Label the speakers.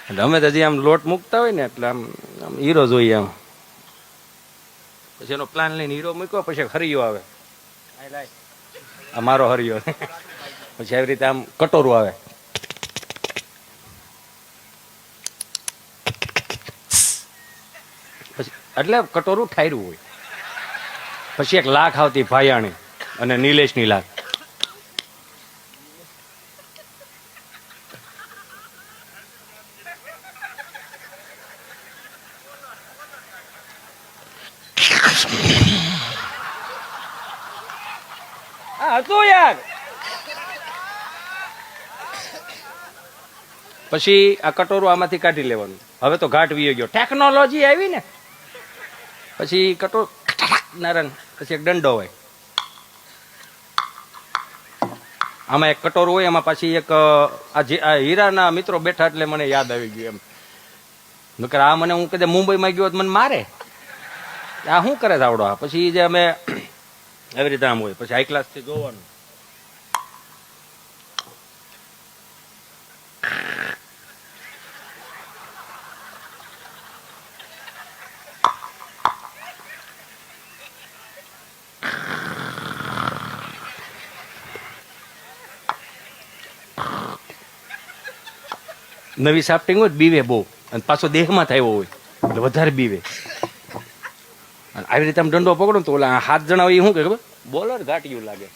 Speaker 1: એટલે અમે તો હજી આમ લોટ મૂકતા હોય ને એટલે આમ આમ હીરો જોઈએ આમ. પછી એનો પ્લાન લઈને હીરો મૂક્યો, પછી હરિયો આવે, આ મારો હરિયો. પછી આવી રીતે આમ કટોરું આવે, પછી એટલે કટોરું ઠાર્યું હોય. પછી એક લાખ આવતી ભાયાણી અને નિલેશની લાખ. હતું યાર. પછી આ કટોરું આમાંથી કાઢી લેવાનું. હવે તો ઘાટ વી ગયો, ટેકનોલોજી આવી ને. પછી કટોર નારાયણ, પછી એક દંડો હોય, આમાં એક કટોર હોય, એમાં પાછી એક આ હીરાના મિત્રો બેઠા એટલે મને યાદ આવી ગયું એમ. આ મને હું કદાચ મુંબઈમાં ગયો મને મારે, આ શું કરે આવડો. આ પછી જે અમે એવી રીતે આમ હોય, પછી હાઈ ક્લાસ થી જોવાનું. નવી સાફ્ટિંગ હોય બીવે બહુ, અને પાછો દેહમાં થયો હોય એટલે વધારે બીવે. આવી રીતે આમ દંડો પકડો તો ઓલા 7 જણા હોય, શું કે ખબર, બોલર ઘાટિયું લાગે.